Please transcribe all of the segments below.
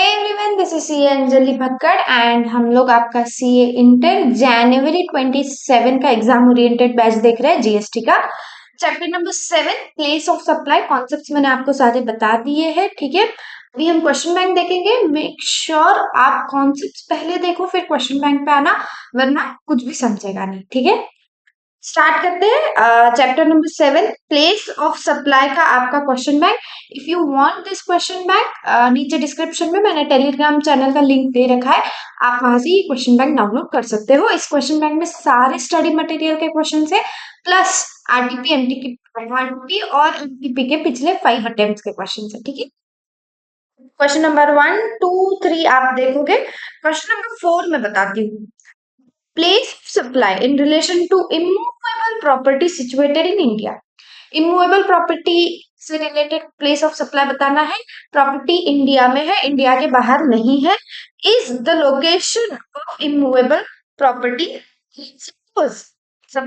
Hey everyone, this is CA Anjali Bhakkad and हम लोग आपका सीए इंटर जनवरी 27 का एग्जाम ओरिएंटेड बैच देख रहे हैं जीएसटी का। Chapter number 7 place of supply concepts मैंने आपको सारे बता दिए हैं। ठीक है, अभी हम क्वेश्चन बैंक देखेंगे। मेक श्योर आप कॉन्सेप्ट्स पहले देखो फिर क्वेश्चन बैंक पे आना, वरना कुछ भी समझेगा नहीं। ठीक है, स्टार्ट करते हैं। Chapter number 7 place of supply का आपका question bank. If you want this question bank, नीचे डिस्क्रिप्शन में मैंने टेलीग्राम चैनल का लिंक दे रखा है, आप वहां से ये क्वेश्चन बैंक डाउनलोड कर सकते हो। इस क्वेश्चन बैंक में सारे स्टडी मटेरियल के क्वेश्चन है, प्लस आरटीपी एमटीपी और एमटीपी के पिछले 5 अटेम्प्ट के क्वेश्चन है। ठीक है, क्वेश्चन नंबर 1, 2, 3 आप देखोगे। क्वेश्चन नंबर 4 में बताती हूँ। Place of supply in relation to immovable property situated in India. Immovable property से रिलेटेड प्लेस ऑफ सप्लाई बताना है। प्रॉपर्टी इंडिया में है, इंडिया के बाहर नहीं है। Is the location of immovable property. Suppose a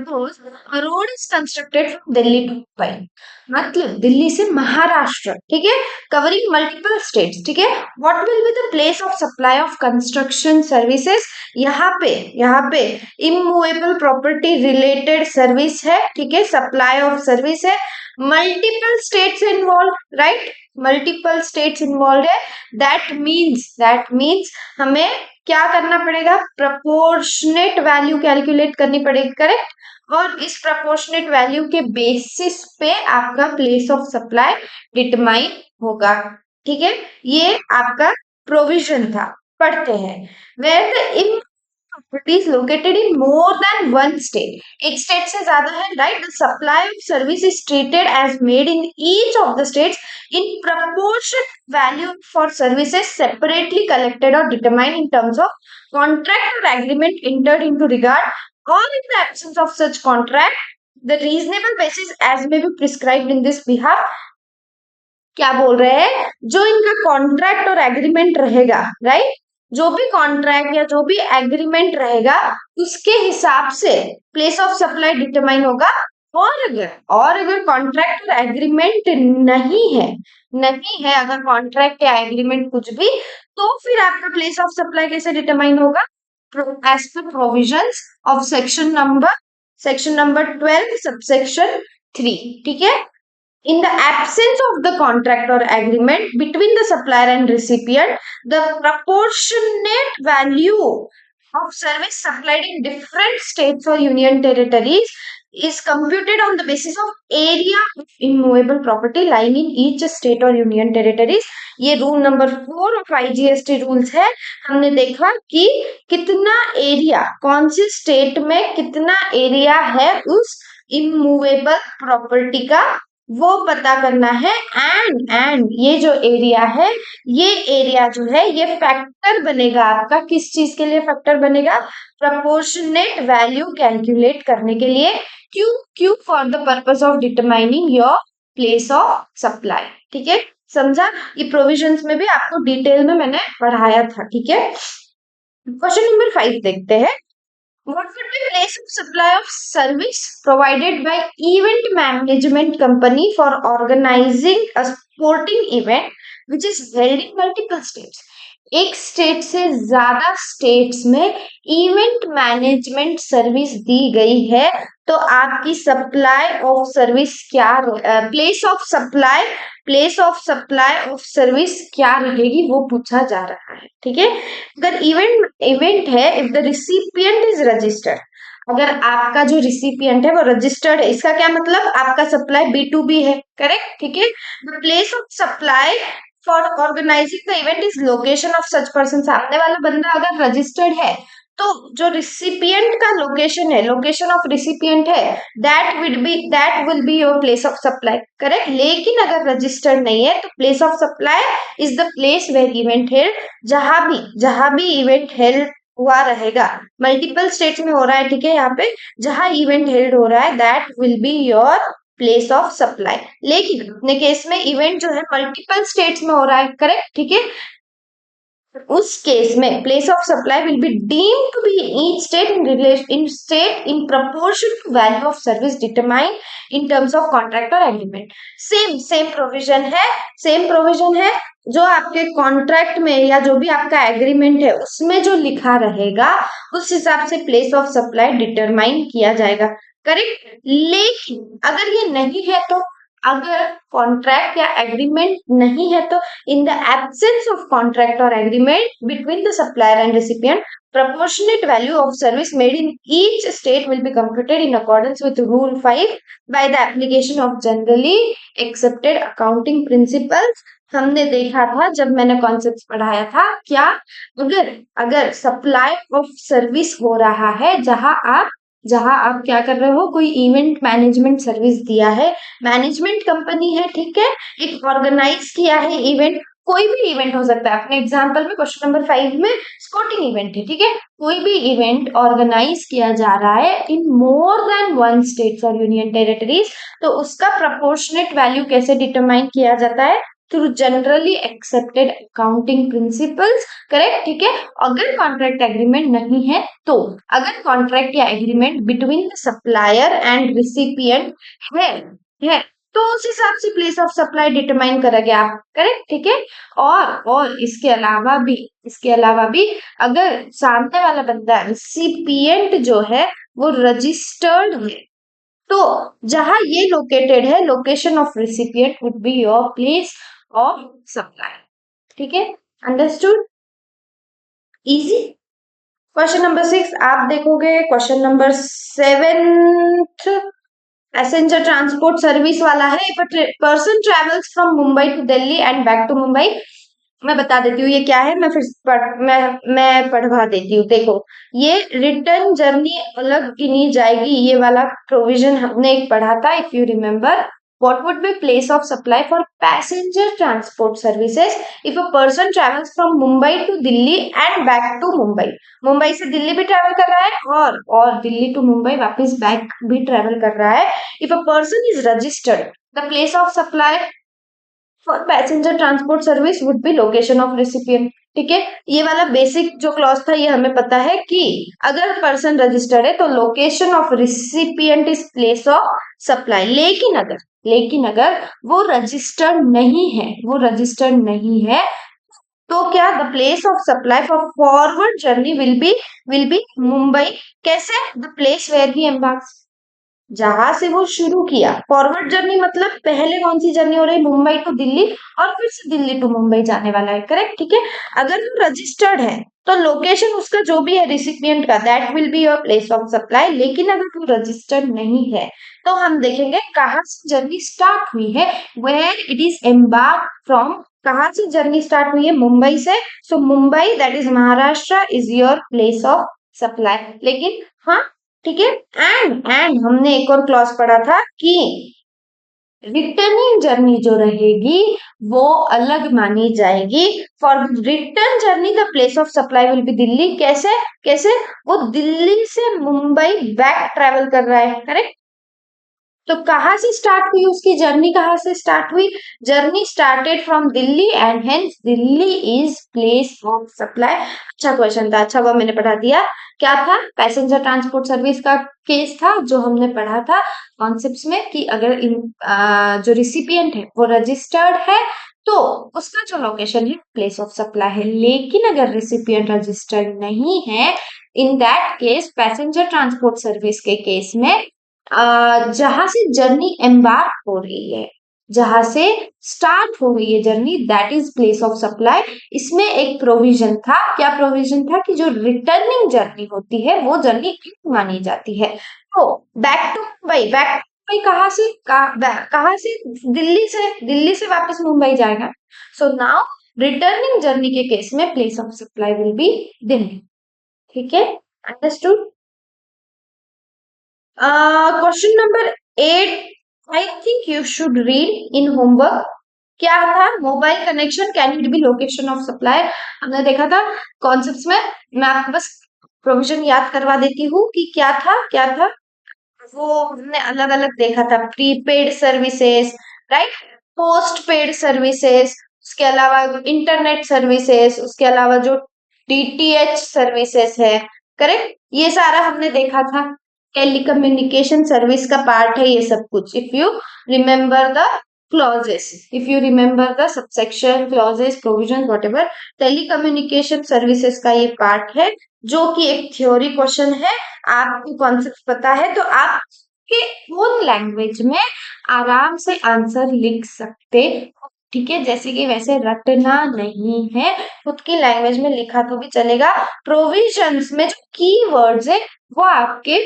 road is constructed from Delhi to Mumbai, मतलब दिल्ली से महाराष्ट्र, ठीक है, कवरिंग मल्टीपल स्टेट्स। ठीक है, what will be the place of supply of construction services. यहाँ पे इमूवेबल प्रॉपर्टी रिलेटेड सर्विस है। ठीक है, सप्लाई ऑफ सर्विस है, multiple states involve, right, multiple states involve है। दैट मीन्स हमें क्या करना पड़ेगा, प्रपोर्शनेट वैल्यू कैलकुलेट करनी पड़ेगी, करेक्ट। और इस प्रपोर्शनेट वैल्यू के बेसिस पे आपका प्लेस ऑफ सप्लाई डिटरमाइन होगा। ठीक है, ये आपका प्रोविजन था, पढ़ते हैं। Where the properties located in more than one state, एक स्टेट से ज्यादा है, right, the supply of service is treated as made in each of the states in proportion value for services separately collected or determined in terms of contract or agreement entered into regard, or in the absence of such contract the reasonable basis as may be prescribed in this behalf। क्या बोल रहे हैं, जो इनका contract और agreement रहेगा, right, जो भी कॉन्ट्रैक्ट या जो भी एग्रीमेंट रहेगा उसके हिसाब से प्लेस ऑफ सप्लाई डिटरमाइन होगा। और अगर कॉन्ट्रैक्ट और एग्रीमेंट नहीं है अगर कॉन्ट्रैक्ट या एग्रीमेंट कुछ भी, तो फिर आपका प्लेस ऑफ सप्लाई कैसे डिटरमाइन होगा, as per provisions of section number 12 subsection 3। ठीक है, in the absence of the contract or agreement between the supplier and recipient, the proportionate value of service supplied in different states or union territories is computed on the basis of area of immovable property lying in each state or union territories। ये rule number 4 of IGST rules है। हमने देखा कि कितना area, कौन सी state में कितना area है उस इमूवेबल प्रॉपर्टी का, वो पता करना है। एंड ये जो एरिया है, ये एरिया जो है ये फैक्टर बनेगा आपका, किस चीज के लिए फैक्टर बनेगा, प्रपोर्शनेट वैल्यू कैलकुलेट करने के लिए। क्यों for the purpose of determining your place of supply. ठीक है, समझा, ये प्रोविजंस में भी आपको डिटेल में मैंने पढ़ाया था। ठीक है, क्वेश्चन नंबर 5 देखते हैं। What would be place of supply of service provided by event management company for organizing a sporting event which is held in multiple states? एक स्टेट से ज्यादा स्टेट्स में इवेंट मैनेजमेंट सर्विस दी गई है, तो आपकी सप्लाई ऑफ सर्विस क्या, place of supply of service क्या रहेगी, वो पूछा जा रहा है। ठीक है, अगर इवेंट है, if the recipient is registered, अगर आपका जो रिसिपिएंट है वो रजिस्टर्ड है, इसका क्या मतलब, आपका सप्लाई B2B है, करेक्ट। ठीक है, the place of supply for organising the event is location of such person. सामने वाला बंदा अगर रजिस्टर्ड है तो जो रिसिपिएंट का लोकेशन है, लोकेशन ऑफ रिसिपिएंट है, that will be your place of supply, correct. लेकिन अगर रजिस्टर्ड नहीं है तो place of supply is the place where event held, जहां भी इवेंट हेल्ड हुआ रहेगा, मल्टीपल स्टेट्स में हो रहा है, ठीक है, यहाँ पे जहां इवेंट हेल्ड हो रहा है that will be your place of supply. लेकिन अपने केस में इवेंट जो है मल्टीपल स्टेट्स में हो रहा है, करेक्ट। ठीक है, उस केस में place of supply will be deemed to be each state in proportion to value of service determined in terms of contract or agreement. Same provision है जो आपके कॉन्ट्रैक्ट में या जो भी आपका एग्रीमेंट है उसमें जो लिखा रहेगा उस हिसाब से प्लेस ऑफ सप्लाई डिटरमाइन किया जाएगा, करेक्ट। लेकिन अगर ये नहीं है तो, अगर कॉन्ट्रैक्ट या एग्रीमेंट नहीं है तो, in the absence of contract or agreement between the supplier and recipient, proportionate value of service made in each state will be computed in accordance with Rule 5 by the application of generally accepted accounting principles. हमने देखा था जब मैंने concept पढ़ाया था, क्या अगर अगर सप्लाई ऑफ सर्विस हो रहा है जहां आप क्या कर रहे हो, कोई इवेंट मैनेजमेंट सर्विस दिया है, मैनेजमेंट कंपनी है, ठीक है, एक ऑर्गेनाइज किया है इवेंट, कोई भी इवेंट हो सकता है। अपने एग्जांपल में क्वेश्चन नंबर 5 में स्पोर्टिंग इवेंट है, ठीक है, कोई भी इवेंट ऑर्गेनाइज किया जा रहा है इन मोर देन वन स्टेट्स और यूनियन टेरिटरीज, तो उसका प्रोपोर्शनेट वैल्यू कैसे डिटरमाइन किया जाता है, through generally accepted accounting principles, correct, ठीक है। अगर कॉन्ट्रैक्ट एग्रीमेंट नहीं है तो, अगर कॉन्ट्रैक्ट या agreement between the supplier and recipient है तो उस हिसाब से प्लेस ऑफ सप्लाई डिटरमाइन करोगे आप, करेक्ट, ठीक है। और इसके अलावा भी अगर सामने वाला बंदा रिसिपिएंट जो है वो रजिस्टर्ड है, तो जहां ये लोकेटेड है, location of recipient would be your place of supply, ठीक है, अंडरस्टूड, इजी। क्वेश्चन नंबर 6 आप देखोगे, question number 7 passenger transport service वाला है। If a person travels from Mumbai to Delhi and back to Mumbai, मैं बता देती हूँ ये क्या है, मैं पढ़वा देती हूँ। देखो, ये रिटर्न जर्नी अलग गिनी जाएगी, ये वाला प्रोविजन हमने एक पढ़ा था, if you remember. what would be place of supply for passenger transport services if a person travels from Mumbai to Delhi and back to Mumbai? Mumbai से दिल्ली भी ट्रेवल कर रहा है और दिल्ली टू मुंबई वापस बैक भी ट्रेवल कर रहा है। If a person is registered, the place of supply for passenger transport service would be location of recipient, ठीक है। ये वाला बेसिक जो क्लॉज था ये हमें पता है कि अगर पर्सन रजिस्टर्ड है तो location of recipient is place of supply. लेकिन अगर वो रजिस्टर्ड नहीं है तो क्या, the place of supply for forward journey will be Mumbai. कैसे, the place where he embarks, जहां से वो शुरू किया। फॉरवर्ड जर्नी मतलब पहले कौन सी जर्नी हो रही है, मुंबई टू दिल्ली, और फिर से दिल्ली टू मुंबई जाने वाला है, करेक्ट, ठीक है। अगर वो रजिस्टर्ड है तो लोकेशन उसका जो भी है रिसिपिएंट का, that will be your place of supply. लेकिन अगर वो रजिस्टर्ड नहीं है तो हम देखेंगे कहाँ से जर्नी स्टार्ट हुई है, where it is embark from, कहाँ से जर्नी स्टार्ट हुई है, मुंबई से। So Mumbai that is Maharashtra is your place of supply. लेकिन हाँ, ठीक है। एंड हमने एक और क्लॉज पढ़ा था कि रिटर्निंग जर्नी जो रहेगी वो अलग मानी जाएगी। For return journey the place of supply will B Delhi. कैसे वो दिल्ली से मुंबई बैक ट्रेवल कर रहा है, करेक्ट। तो कहाँ से स्टार्ट हुई उसकी जर्नी, कहाँ से स्टार्ट हुई, journey started from Delhi and hence Delhi is place of supply. अच्छा क्वेश्चन था, अच्छा वो मैंने पढ़ा दिया। क्या था, पैसेंजर ट्रांसपोर्ट सर्विस का केस था जो हमने पढ़ा था कॉन्सेप्ट्स में कि अगर जो रिसिपिएंट है वो रजिस्टर्ड है तो उसका जो लोकेशन है प्लेस ऑफ सप्लाई है। लेकिन अगर रिसिपिएंट रजिस्टर्ड नहीं है, इन that case passenger transport service के केस में जहां से जर्नी एम्बार्क हो रही है, जहां से स्टार्ट हो रही है journey, that is place of supply. इसमें एक प्रोविजन था, क्या प्रोविजन था, कि जो रिटर्निंग जर्नी होती है वो जर्नी मानी जाती है। तो बैक टू मुंबई, कहाँ से कहाँ से, दिल्ली से वापस मुंबई जाएगा। सो नाउ रिटर्निंग जर्नी के केस में place of supply will B Delhi, ठीक है, understood. Question number 8 I think you should read in homework. क्या था, mobile connection can it be location of supply. हमने देखा था कॉन्सेप्ट्स में, मैं आपको बस प्रोविजन याद करवा देती हूँ कि क्या था वो हमने अलग अलग देखा था। Prepaid services, right, post paid services, उसके अलावा इंटरनेट सर्विसेज, उसके अलावा जो डीटीएच सर्विसेज है, करेक्ट, ये सारा हमने देखा था। टेलीकम्युनिकेशन सर्विस का पार्ट है ये सब कुछ। If you remember the clauses, if you remember the subsection, clauses, provisions, whatever, telecommunication services का ये पार्ट है, जो कि एक थ्योरी क्वेश्चन है। आपको कॉन्सेप्ट पता है तो आप के ओन लैंग्वेज में आराम से आंसर लिख सकते हो, ठीक है। जैसे कि वैसे रटना नहीं है, खुद की लैंग्वेज में लिखा तो भी चलेगा। प्रोविजंस में जो की वर्ड्स है वो आपके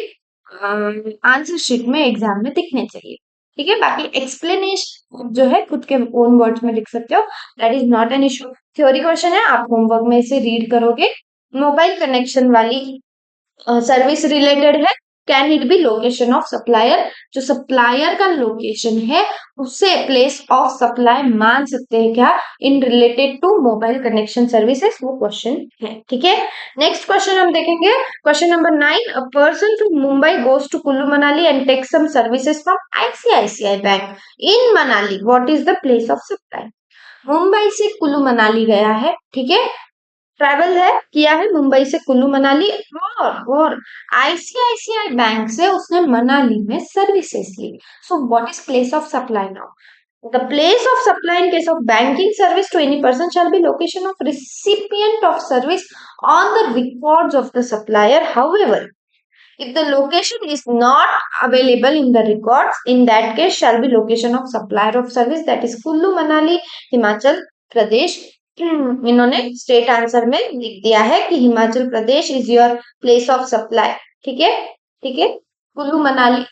आंसर शीट में एग्जाम में दिखने चाहिए, ठीक है। बाकी एक्सप्लेनेशन जो है खुद के ओन वर्ड्स में लिख सकते हो, that is not an issue. Theory question है, आप होमवर्क में इसे रीड करोगे। मोबाइल कनेक्शन वाली सर्विस रिलेटेड है। Can it be location of supplier, जो सप्लायर का लोकेशन है उसे प्लेस ऑफ सप्लाई मान सकते हैं क्या in related to mobile connection services, वो क्वेश्चन है, ठीक है। नेक्स्ट क्वेश्चन हम देखेंगे, question number 9। A person from Mumbai goes to Kullu Manali and takes some services from ICICI bank in Manali, what is the place of supply. Mumbai से कुल्लू मनाली गया है, ठीक है, ट्रैवल है किया है मुंबई से कुल्लू मनाली, और आईसीआईसीआई बैंक से उसने मनाली में सर्विसेज ली। So what is place of supply now, the place of supply in case of banking service to any person shall be location of recipient of service on the records of the supplier. However, if the location is not available in the records, in that case shall be location of supplier of service, that is Kullu Manali, Himachal Pradesh. इन्होंने state answer में लिख दिया है कि Himachal Pradesh is your place of supply, ठीक है, ठीक है। कुल्लू मनाली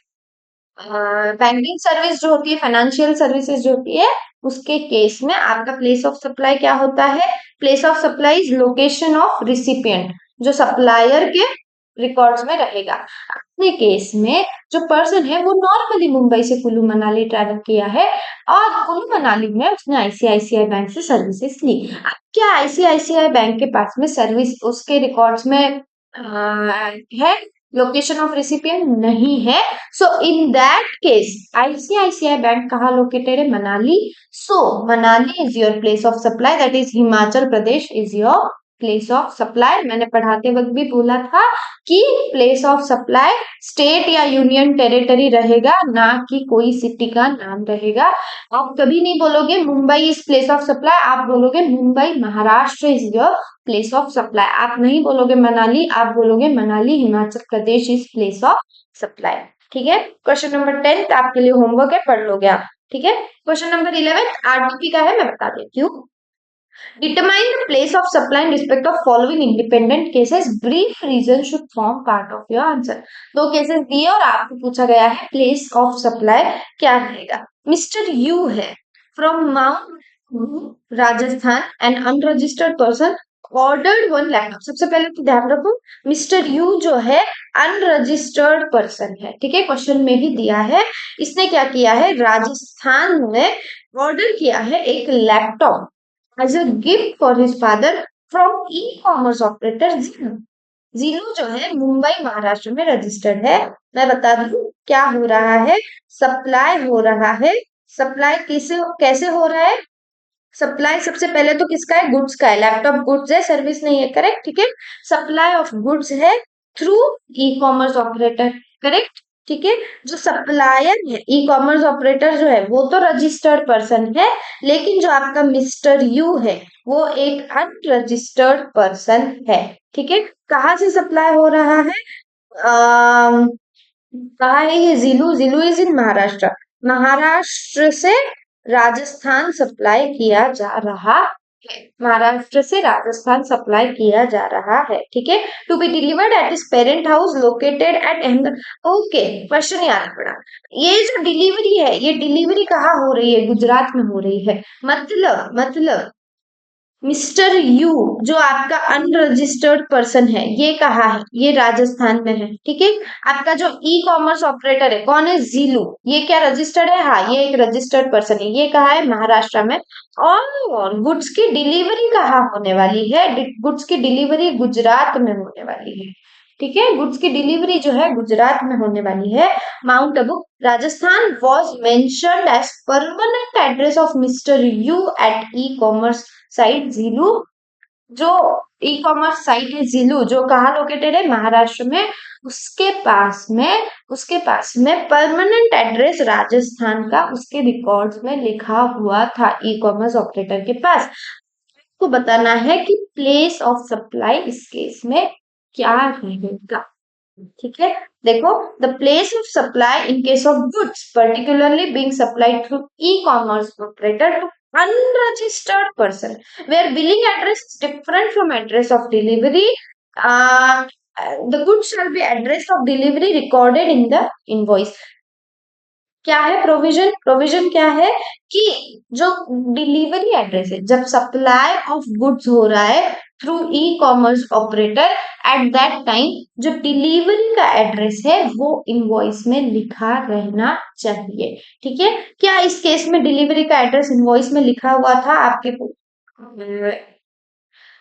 बैंकिंग सर्विस जो होती है, फाइनेंशियल सर्विसेज जो होती है, उसके केस में आपका प्लेस ऑफ सप्लाई क्या होता है, place of supply is location of recipient, जो सप्लायर के रिकॉर्ड्स में रहेगा। अपने केस में जो पर्सन है वो नॉर्मली मुंबई से कुल्लू मनाली ट्रैवल किया है और कुल्लू मनाली में उसने आईसीआईसीआई बैंक से सर्विसेज ली। अब क्या आईसीआईसीआई बैंक के पास में सर्विस उसके रिकॉर्ड्स में है, लोकेशन ऑफ रिसिपिएंट नहीं है। So in that case ICICI bank कहाँ लोकेटेड है, Manali. So Manali is your place of supply, that is Himachal Pradesh is your place of supply. मैंने पढ़ाते वक्त भी बोला था कि प्लेस ऑफ सप्लाई स्टेट या यूनियन टेरिटरी रहेगा, ना कि कोई सिटी का नाम रहेगा। आप कभी नहीं बोलोगे Mumbai is place of supply, आप बोलोगे Mumbai Maharashtra is your place of supply. आप नहीं बोलोगे मनाली, आप बोलोगे Manali Himachal Pradesh is place of supply, ठीक है। क्वेश्चन नंबर 10 आपके लिए होमवर्क है, पढ़ लोगे आप, ठीक है। क्वेश्चन नंबर 11 आरटीपी का है, मैं बता देती हूँ। Determine the place of supply in respect of following independent cases. Brief reason should form part of your answer. दो केसेस दिए और आपको पूछा गया है प्लेस ऑफ सप्लाई क्या रहेगा। मिस्टर यू है from mount Rajasthan, N unregistered person ordered one laptop. सबसे पहले तो ध्यान रखो मिस्टर यू जो है अनरजिस्टर्ड पर्सन है, ठीक है, क्वेश्चन में ही दिया है। इसने क्या किया है, राजस्थान में ऑर्डर किया है एक laptop as a gift for his father from e-commerce operator Zillow. Zillow जो है मुंबई महाराष्ट्र में रजिस्टर्ड है। मैं बता दूं क्या हो रहा है, सप्लाई हो रहा है। सप्लाई कैसे हो रहा है, सप्लाई सबसे पहले तो किसका है, गुड्स का है। लैपटॉप गुड्स है, सर्विस नहीं है, करेक्ट, ठीक है। सप्लाई ऑफ गुड्स है through e commerce operator, correct, ठीक है। जो सप्लायर है ई कॉमर्स ऑपरेटर जो है वो तो रजिस्टर्ड पर्सन है, लेकिन जो आपका मिस्टर यू है वो एक अनरजिस्टर्ड पर्सन है, ठीक है। कहाँ से सप्लाई हो रहा है, कहा है ये, जिलू, जिलू इज इन महाराष्ट्र, महाराष्ट्र से राजस्थान सप्लाई किया जा रहा है, महाराष्ट्र से राजस्थान सप्लाई किया जा रहा है, ठीक है। To be delivered at his parent house located at Ahmedabad. Okay, question याद पड़ा, ये जो डिलीवरी है ये डिलीवरी कहाँ हो रही है, गुजरात में हो रही है। मतलब मिस्टर यू जो आपका अनरजिस्टर्ड पर्सन है ये कहाँ है, ये राजस्थान में है, ठीक है। आपका जो ई कॉमर्स ऑपरेटर है कौन है, जीलू, ये क्या रजिस्टर्ड है, हाँ ये एक रजिस्टर्ड पर्सन है, ये कहाँ है, महाराष्ट्र में। और गुड्स की डिलीवरी कहाँ होने वाली है, गुड्स की डिलीवरी गुजरात में होने वाली है, ठीक है, गुड्स की डिलीवरी जो है गुजरात में होने वाली है। Mount Abu Rajasthan was mentioned as permanent address of mister U at e commerce site जीलू। जो ई कॉमर्स साइट है जिलू, जो कहाँ लोकेटेड है, महाराष्ट्र में। उसके पास में परमानेंट एड्रेस राजस्थान का उसके रिकॉर्ड्स में लिखा हुआ था ई कॉमर्स ऑपरेटर के पास। को बताना है कि प्लेस ऑफ सप्लाई इस केस में क्या रहेगा। ठीक है, देखो, the place of supply in case of goods particularly being supplied through e commerce operator to unregistered person where billing address is different from address of delivery, uh, the goods shall be address of delivery recorded in the invoice। क्या है provision? Provision क्या है कि जो delivery address है, जब supply of goods हो रहा है through e commerce operator, eight that time जो डिलीवरी का एड्रेस है वो इनवॉइस में लिखा रहना चाहिए। ठीक है, क्या इस केस में डिलीवरी का एड्रेस इनवॉइस में लिखा हुआ था? आपके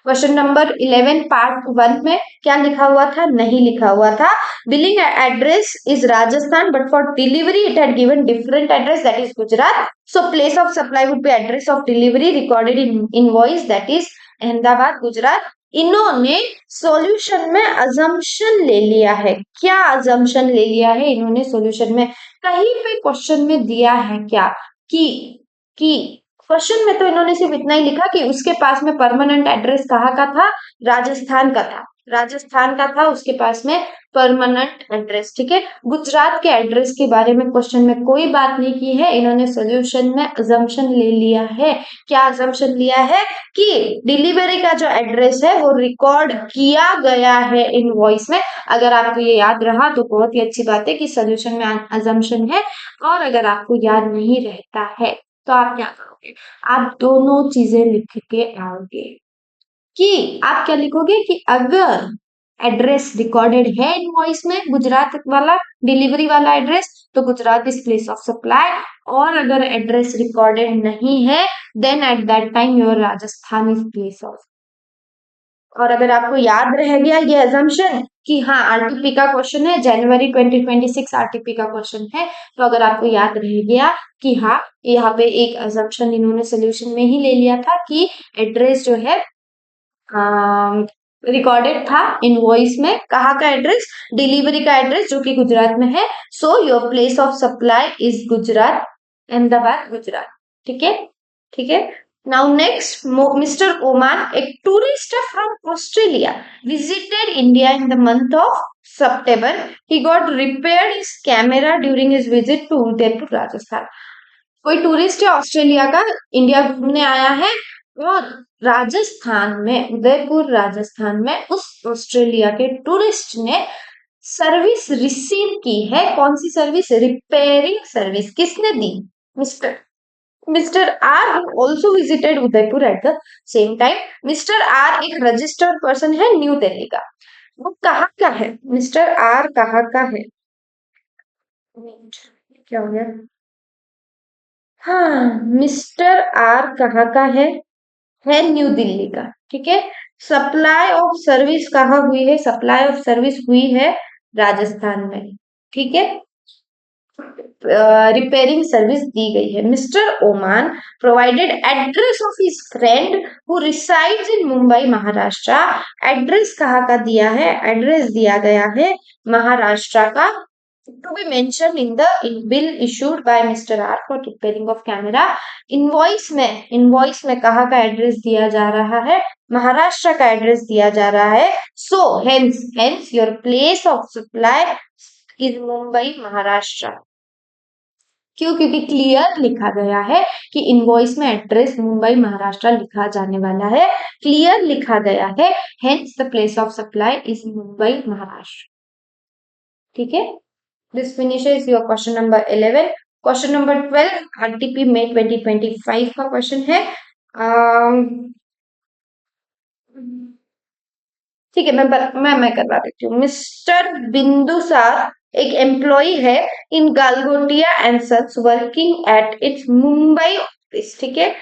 क्वेश्चन नंबर 11 पार्ट 1 में क्या लिखा हुआ था? नहीं लिखा हुआ था। Billing address is Rajasthan but for delivery it had given different address that is Gujarat, so place of supply would be address of delivery recorded in invoice that is Ahmedabad Gujarat. इन्होंने सॉल्यूशन में अजम्पशन ले लिया है। क्या अजम्पशन ले लिया है इन्होंने सॉल्यूशन में? कहीं पे क्वेश्चन में दिया है क्या कि क्वेश्चन में तो इन्होंने सिर्फ इतना ही लिखा कि उसके पास में परमानेंट एड्रेस कहाँ का था? राजस्थान का था। राजस्थान का था उसके पास में परमानेंट एड्रेस। ठीक है, गुजरात के एड्रेस के बारे में क्वेश्चन में कोई बात नहीं की है। इन्होंने सॉल्यूशन में अजम्पशन ले लिया है। क्या अजम्पशन लिया है? कि डिलीवरी का जो एड्रेस है वो रिकॉर्ड किया गया है इनवॉइस में। अगर आपको ये याद रहा तो बहुत ही अच्छी बात है कि सॉल्यूशन में अजम्पशन है। और अगर आपको याद नहीं रहता है तो आप क्या करोगे? आप दोनों चीजें लिख के आओगे। कि आप क्या लिखोगे कि अगर एड्रेस रिकॉर्डेड है इनवॉइस में गुजरात वाला डिलीवरी वाला एड्रेस, तो Gujarat is place of supply. और अगर एड्रेस रिकॉर्डेड नहीं है then at that time your Rajasthan is place of. और अगर आपको याद रह गया ये अजम्पशन कि हाँ आरटीपी का क्वेश्चन है, जनवरी 2026 आरटीपी का क्वेश्चन है, तो अगर आपको याद रह गया कि हाँ यहाँ पे एक अजम्पशन इन्होंने सोल्यूशन में ही ले लिया था कि एड्रेस जो है रिकॉर्डेड था इनवॉइस में, कहाँ का एड्रेस? डिलीवरी का एड्रेस जो कि गुजरात में है। So your place of supply is Gujarat, Ahmedabad Gujarat. ठीक है, ठीक है। Now next, Mr. Oman, a tourist from Australia, visited India in the month of September. He got repaired his camera during his visit to Udaipur, Rajasthan. कोई tourist है Australia का, India घूमने आया है और राजस्थान में, उदयपुर राजस्थान में उस ऑस्ट्रेलिया के टूरिस्ट ने सर्विस रिसीव की है। कौन सी सर्विस? Repairing service. किसने दी? Mister mister R also visited Udaipur at the same time. Mister R एक रजिस्टर्ड पर्सन है न्यू दिल्ली का। वो कहाँ का है? मिस्टर आर कहाँ का है? क्या हो गया? हाँ, मिस्टर आर कहाँ का है न्यू दिल्ली का। ठीक है, सप्लाई ऑफ सर्विस कहाँ हुई है? सप्लाई ऑफ सर्विस हुई है राजस्थान में। ठीक है, रिपेयरिंग सर्विस दी गई है। Mister Oman provided address of his friend who resides in Mumbai Maharashtra. Address कहाँ का दिया है? एड्रेस दिया गया है महाराष्ट्र का। To be mentioned in the bill issued by Mr. R for repairing of camera। Invoice में कहाँ का एड्रेस दिया जा रहा है? महाराष्ट्र का एड्रेस दिया जा रहा है। So hence your place of supply is Mumbai Maharashtra. क्यों? क्योंकि क्लियर लिखा गया है कि इनवॉइस में एड्रेस मुंबई महाराष्ट्र लिखा जाने वाला है। क्लियर लिखा गया है, hence the place of supply is Mumbai Maharashtra. ठीक है, this finishes your question number 11। Question number 12 RTP में 2025 का क्वेश्चन है। ठीक है, मैं करवा देती हूँ। मिस्टर बिंदुसार एक एम्प्लॉय है in Galgotia and sons working at its Mumbai office. ठीक है,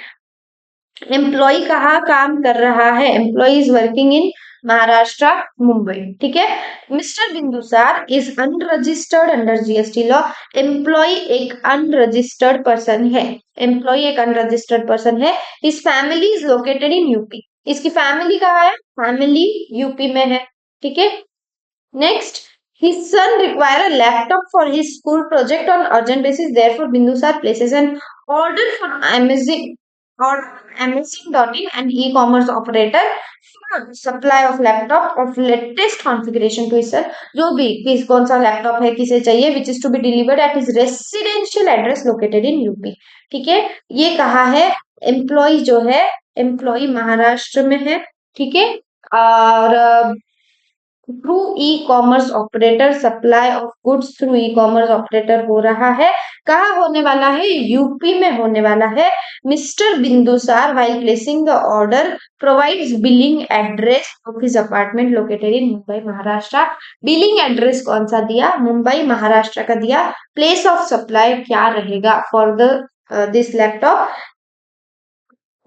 एम्प्लॉय कहाँ काम कर रहा है, employ is working in Maharashtra Mumbai, ठीक है। Mister Bindusar is unregistered under GST law, employ एक अनरजिस्टर्ड पर्सन है, एम्प्लॉय एक अनरजिस्टर्ड पर्सन है। His family is located in UP, इसकी फैमिली कहाँ है, फैमिली यूपी में है, ठीक है। Next, his son require a laptop for his school project on urgent basis. Therefore, Bindusar places an order for Amazon or Amazon.in, an e-commerce operator, for supply of laptop of latest configuration to his son. जो भी किस कौन सा laptop है किसे चाहिए, which is to be delivered at his residential address located in UP, ठीक है। ये कहा है, एम्प्लॉय जो है, एम्प्लॉय महाराष्ट्र में है, ठीक है। और through e commerce operator, supply of goods through e commerce operator हो रहा है, कहाँ होने वाला है, यूपी में होने वाला है। Mister Bindusar while placing the order provides billing address of his apartment located in Mumbai Maharashtra. Billing address कौन सा दिया, मुंबई महाराष्ट्र का दिया। प्लेस ऑफ सप्लाई क्या रहेगा फॉर द दिस लैपटॉप,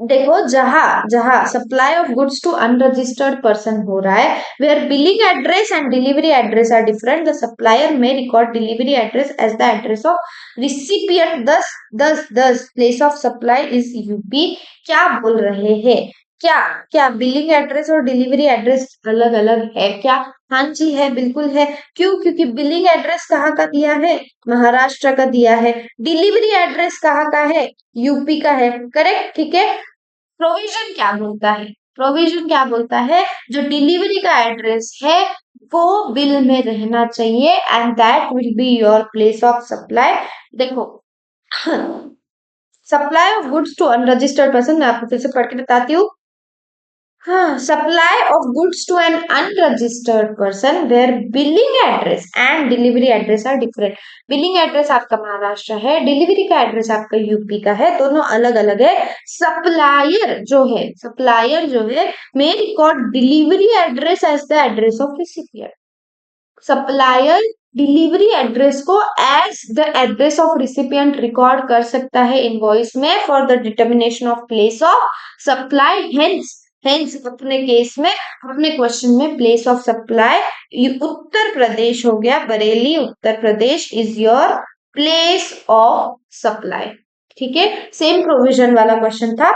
देखो जहां जहां supply of goods to unregistered person हो रहा है, where billing address and delivery address are different, the supplier may record delivery address as the address of recipient, thus thus thus place of supply is UP. क्या बोल रहे हैं, क्या क्या billing address और डिलीवरी एड्रेस अलग अलग है क्या, हाँ जी है, बिल्कुल है। क्यों, क्योंकि बिलिंग एड्रेस कहाँ का दिया है, महाराष्ट्र का दिया है, डिलीवरी एड्रेस कहाँ का है, यूपी का है, करेक्ट, ठीक है। प्रोविजन क्या बोलता है, प्रोविजन क्या बोलता है, जो डिलीवरी का एड्रेस है वो बिल में रहना चाहिए and that will be your place of supply. देखो supply of goods to unregistered person, मैं आपको फिर से पढ़ के बताती हूँ। हाँ, supply of goods to an unregistered person where billing address and delivery address are different. Billing address आपका महाराष्ट्र है, डिलीवरी का एड्रेस आपका यूपी का है, दोनों अलग अलग है। सप्लायर जो है, सप्लायर जो है may record delivery address as the address of recipient. Supplier delivery address को as the address of recipient record कर सकता है इनवॉइस में for the determination of place of supply. Hence hence अपने केस में, अपने क्वेश्चन में place of supply Uttar Pradesh हो गया, Bareilly Uttar Pradesh is your place of supply, ठीक है। सेम प्रोविजन वाला क्वेश्चन था।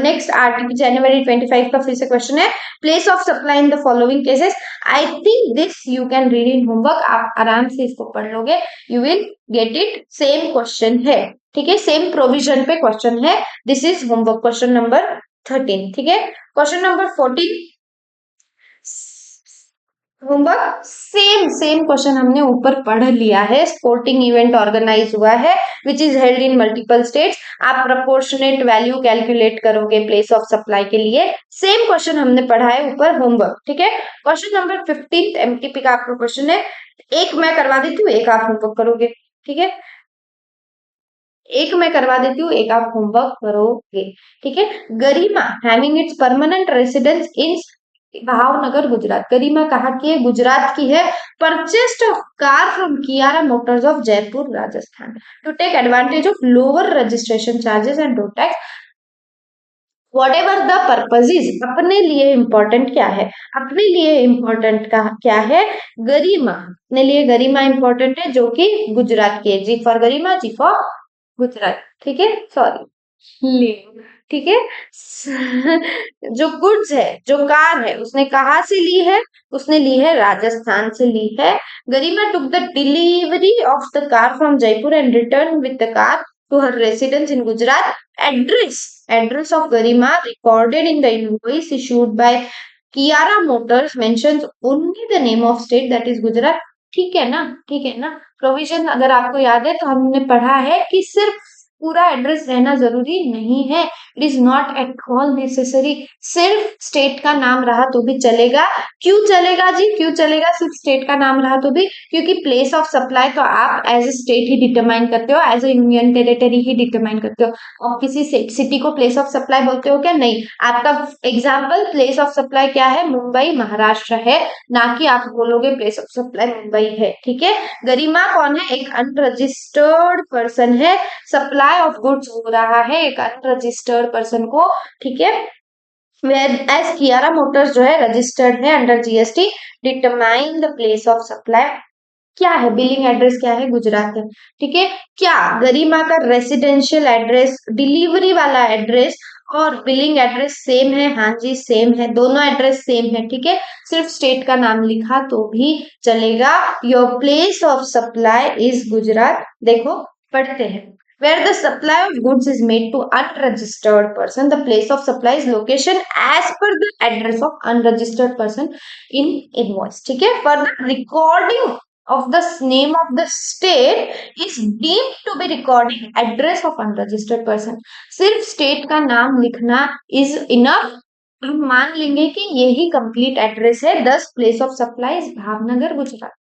नेक्स्ट आर्टिकल जनवरी 25 का फिर से क्वेश्चन है, place of supply in the following cases. I think this you can read in homework, आप आराम से इसको पढ़ लोगे, you will get it. Same question है, ठीक है, सेम प्रोविजन पे क्वेश्चन है। This is homework question number 13, ठीक है। Question number 14 homework, same same question हमने ऊपर पढ़ लिया है। स्पोर्टिंग इवेंट ऑर्गेनाइज हुआ है which is held in multiple states, आप प्रोपोर्शनेट वैल्यू कैलकुलेट करोगे प्लेस ऑफ सप्लाई के लिए। सेम क्वेश्चन हमने पढ़ा है ऊपर, होमवर्क, ठीक है। क्वेश्चन नंबर 15 एमटीपी का आपका क्वेश्चन है, एक मैं करवा देती हूँ, एक आप होमवर्क करोगे, ठीक है। एक मैं करवा देती हूँ, एक आप होमवर्क करोगे, ठीक है। Garima having its permanent residence in Bhavnagar Gujarat, Garima कहाँ की है, गुजरात की है। Purchased a car from Kiara Motors of Jaipur Rajasthan to take advantage of lower registration charges and road tax. Whatever the purpose is, अपने लिए इंपॉर्टेंट क्या है, अपने लिए इंपॉर्टेंट का क्या है, गरिमा, अपने लिए गरिमा इंपॉर्टेंट है जो कि गुजरात की है, G for Garima, G for Gujarat, ठीक है, सॉरी ले, ठीक है। जो गुड्स है, जो कार है, उसने कहाँ से ली है, उसने ली है राजस्थान से ली है। Garima took the delivery of the car from Jaipur and return with the car to her residence in Gujarat. Address of Garima recorded in the invoice issued by Kiara Motors mentions only the name of state, that is Gujarat. ठीक है ना, ठीक है ना। Provision अगर आपको याद है तो हमने पढ़ा है कि सिर्फ पूरा एड्रेस रहना जरूरी नहीं है, it is not at all necessary. सिर्फ स्टेट का नाम रहा तो भी चलेगा। क्यों चलेगा जी, क्यों चलेगा सिर्फ स्टेट का नाम रहा तो भी? क्योंकि प्लेस ऑफ सप्लाई तो आप एज ए स्टेट ही डिटरमाइन करते हो, एज ए यूनियन टेरिटरी ही डिटरमाइन करते हो। और किसी सिटी को प्लेस ऑफ सप्लाई बोलते हो क्या? नहीं। आपका एग्जाम्पल प्लेस ऑफ सप्लाई क्या है? मुंबई महाराष्ट्र है, ना कि आप बोलोगे प्लेस ऑफ सप्लाई मुंबई है। ठीक है। गरिमा कौन है? एक अनरजिस्टर्ड पर्सन है। सप्लाई ऑफ गुड्स हो रहा है एक अनरजिस्टर्ड पर्सन को। ठीक है। वेयर एज कियारा मोटर्स जो है रजिस्टर्ड है under GST. Determine the place of supply क्या है? बिलिंग एड्रेस क्या है? गुजरात है। ठीक है। क्या गरिमा का रेसिडेंशियल एड्रेस, डिलीवरी वाला एड्रेस और बिलिंग एड्रेस सेम है? हाँ जी सेम है, दोनों एड्रेस सेम है। ठीक है। सिर्फ स्टेट का नाम लिखा तो भी चलेगा। Your place of supply is Gujarat. देखो पढ़ते हैं। Where the supply of goods is made to unregistered person, the place of supply is location as per the address of unregistered person in invoice. ठीक है। For the recording of the name of the state is deemed to be recording address of unregistered person. सिर्फ state का नाम लिखना is enough। हम मान लेंगे कि यही कंप्लीट एड्रेस है। 10 place of supply Bhavnagar Gujarat.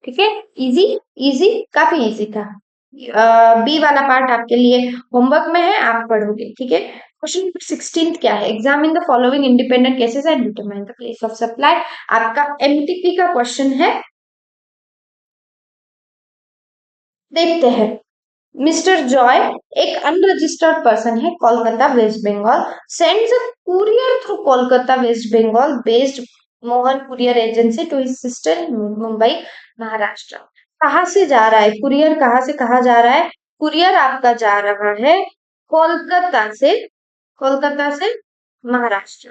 ठीक है। इजी, इजी, काफी इजी था। बी वाला पार्ट आपके लिए होमवर्क में है, आप पढ़ोगे। ठीक है। क्वेश्चन नंबर 16 क्या है? Examine the following independent cases and determine the place of supply. आपका एमटीपी का क्वेश्चन है, देखते हैं। मिस्टर जॉय एक अनरजिस्टर्ड पर्सन है, Kolkata West Bengal, sends a courier through Kolkata West Bengal based Mohan courier agency to his sister Mumbai Maharashtra. कहाँ से जा रहा है कुरियर? कहाँ से कहाँ जा रहा है? कुरियर आपका जा रहा है कोलकाता से, कोलकाता से महाराष्ट्र।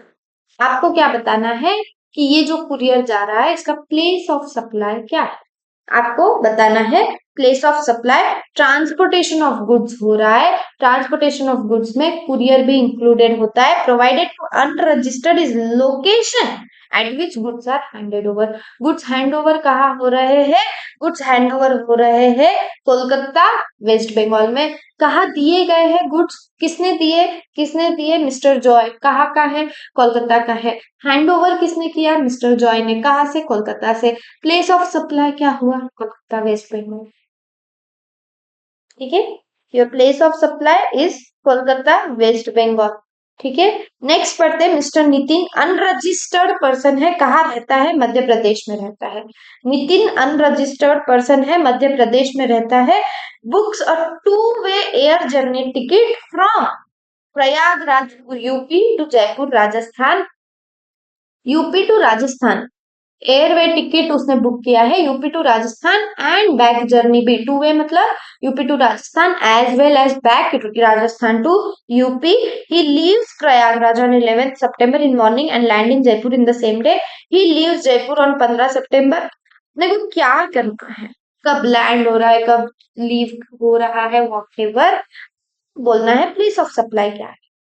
आपको क्या बताना है कि ये जो कुरियर जा रहा है इसका प्लेस ऑफ सप्लाई क्या है? आपको बताना है place of supply. Transportation of goods हो रहा है, ट्रांसपोर्टेशन ऑफ गुड्स में कुरियर भी इंक्लूडेड होता है। Provided to unregistered is location at which goods are handed over. Goods hand over कहाँ हो रहे हैं? गुड्स हैंड ओवर हो रहे हैं कोलकाता वेस्ट बंगाल में। कहाँ दिए गए हैं गुड्स? किसने दिए? किसने दिए? Mister Joy. कहाँ का है? कोलकाता का है। हैंड ओवर किसने किया? मिस्टर जॉय ने। कहाँ से? कोलकाता से। प्लेस ऑफ सप्लाई क्या हुआ? कोलकाता वेस्ट बंगाल। ठीक है। Your place of supply is Kolkata West Bengal. ठीक है। नेक्स्ट पढ़ते हैं। मिस्टर नितिन अनरजिस्टर्ड पर्सन है, कहाँ रहता है? मध्य प्रदेश में रहता है। नितिन अनरजिस्टर्ड पर्सन है, मध्य प्रदेश में रहता है। बुक्स अ 2-वे air journey ticket from Prayagraj UP to Jaipur Rajasthan. UP to Rajasthan airway ticket उसने बुक किया है UP to Rajasthan and back journey भी 2-वे, मतलब UP to Rajasthan as well as back Rajasthan to UP. He leaves Prayagraj on 11 September in morning and land in Jaipur in the same day. He leaves Jaipur on 15 September. देखो क्या करना है, कब लैंड हो रहा है, कब लीव हो रहा है, वॉटएवर बोलना है। प्लेस ऑफ सप्लाई क्या है?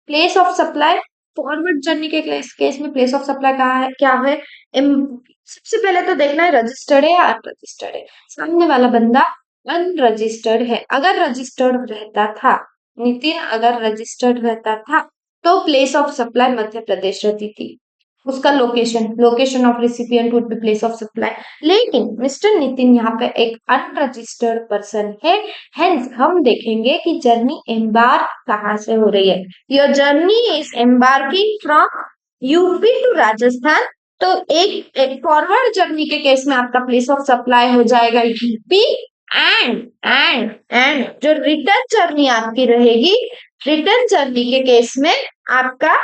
Place of supply forward journey के केस में प्लेस ऑफ सप्लाई कहाँ है? क्या है? सबसे पहले तो देखना है रजिस्टर्ड है या अनरजिस्टर्ड है। सामने वाला बंदा अनरजिस्टर्ड है। अगर रजिस्टर्ड रहता था, नितिन अगर रजिस्टर्ड रहता था तो place of supply Madhya Pradesh रहती थी। उसका location, location of recipient would be place of supply. लेकिन मिस्टर नितिन यहाँ पे एक अनरजिस्टर्ड पर्सन है, हेंस हम देखेंगे कि जर्नी एम्बार्क कहाँ से हो रही है। Your journey is embarking from UP to Rajasthan. तो एक फॉरवर्ड जर्नी के केस में आपका प्लेस ऑफ सप्लाई हो जाएगा यूपी। एंड जो रिटर्न जर्नी आपकी रहेगी, रिटर्न जर्नी के केस में आपका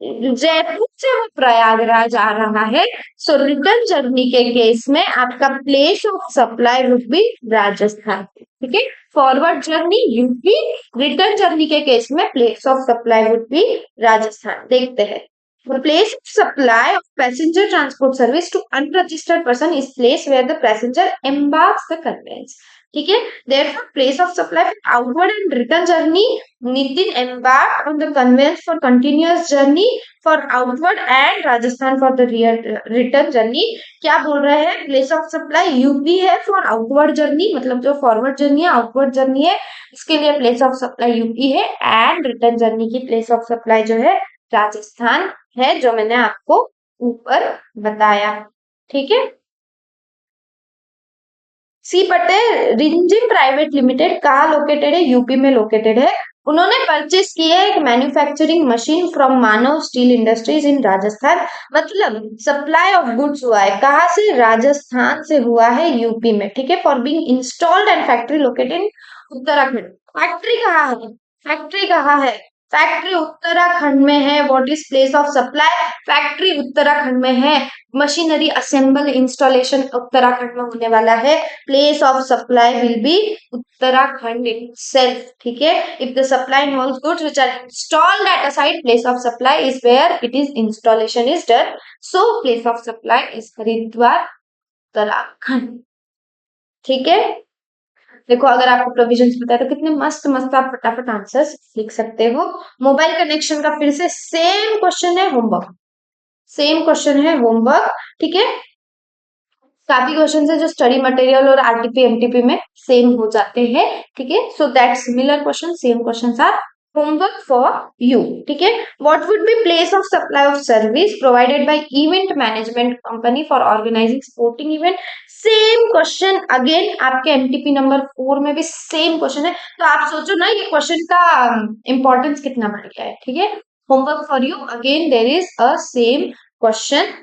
जयपुर से वो प्रयागराज आ रहा है। सो रिटर्न जर्नी के केस में आपका place of supply would be Rajasthan. ठीक है। Forward journey UP, return journey के केस में place of supply would be Rajasthan. देखते हैं। The place of supply of passenger transport service to unregistered person is place where the passenger embarks the conveyance. ठीक है। Therefore, place of supply for outward and return journey. Nitin embarked on the conveyance for continuous journey for outward and Rajasthan for the return journey. क्या बोल रहे हैं? Place of supply UP है for outward journey, मतलब जो forward journey है, outward journey है, इसके लिए प्लेस ऑफ सप्लाई यूपी है, एंड रिटर्न जर्नी की प्लेस ऑफ सप्लाई जो है राजस्थान है, जो मैंने आपको ऊपर बताया। ठीक है। सी पटेल रिंजिम प्राइवेट लिमिटेड कहाँ लोकेटेड है? यूपी में लोकेटेड है। उन्होंने परचेस की है एक manufacturing machine from Manav steel industries इन राजस्थान। मतलब सप्लाई ऑफ गुड्स हुआ है कहाँ से? राजस्थान से हुआ है यूपी में। ठीक है। For being installed and factory located in Uttarakhand. Factory कहाँ है? फैक्ट्री कहाँ है? फैक्ट्री उत्तराखंड में है। What is place of supply? Factory Uttarakhand में है। मशीनरी असेंबल इंस्टॉलेशन उत्तराखंड में होने वाला है। Place of supply will B Uttarakhand itself. ठीक है। If the supply involves goods which are installed at a site, place of supply is where it is installation is done. So place of supply is Haridwar Uttarakhand. ठीक है। देखो अगर आपको provisions पता है तो कितने मस्त मस्त आप फटाफट आंसर्स लिख सकते हो। मोबाइल कनेक्शन का फिर से सेम क्वेश्चन है, होमवर्क। सेम क्वेश्चन है, होमवर्क। ठीक है। काफी क्वेश्चन है जो स्टडी मटेरियल और आरटीपी एमटीपी में सेम हो जाते हैं। ठीक है। So that similar question, same question are homework for you. ठीक है। What would be place of supply of service provided by event management company for organising sporting event? Same question again आपके MTP number 4 में भी same question है। तो आप सोचो ना ये क्वेश्चन का इंपॉर्टेंस कितना बढ़ गया है। ठीक है। Homework for you again there is a same question.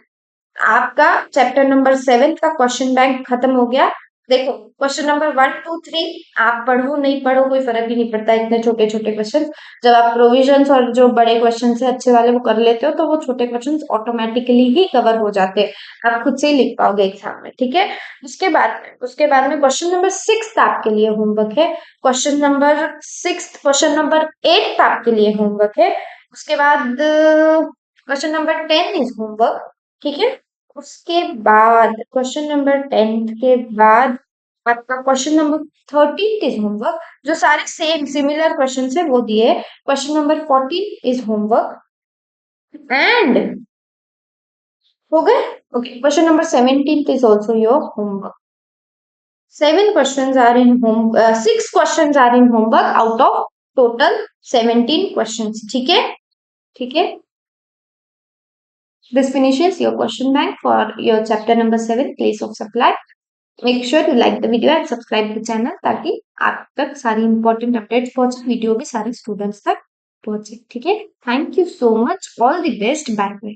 आपका चैप्टर नंबर 7 का क्वेश्चन बैंक खत्म हो गया। देखो क्वेश्चन नंबर 1 2 3 आप पढ़ो नहीं पढ़ो कोई फर्क ही नहीं पड़ता, इतने छोटे छोटे क्वेश्चन। जब आप प्रोविजंस और जो बड़े क्वेश्चन है अच्छे वाले वो कर लेते हो तो वो छोटे क्वेश्चन ऑटोमेटिकली ही कवर हो जाते हैं, आप खुद से ही लिख पाओगे एग्जाम में। ठीक है। उसके बाद में क्वेश्चन नंबर 6 आपके लिए होमवर्क है। क्वेश्चन नंबर 8 आपके लिए होमवर्क है। उसके बाद क्वेश्चन नंबर 10 इज होमवर्क। ठीक है। उसके बाद क्वेश्चन नंबर 10 के बाद आपका क्वेश्चन नंबर 13 इज होमवर्क, जो सारे सेम सिमिलर क्वेश्चन है वो दिए। Question number 14 is homework and हो गए। Okay. Question number 17 is also your homework. 6 questions are in homework out of total 17 questions. ठीक है। ठीक है। This finishes your question bank for your chapter number 7, place of supply. Make sure to like the video and subscribe the channel ताकि आप तक सारी important updates पहुंचे, video भी सारे स्टूडेंट्स तक पहुंचे। ठीक है। Thank you so much, all the best, bye bye.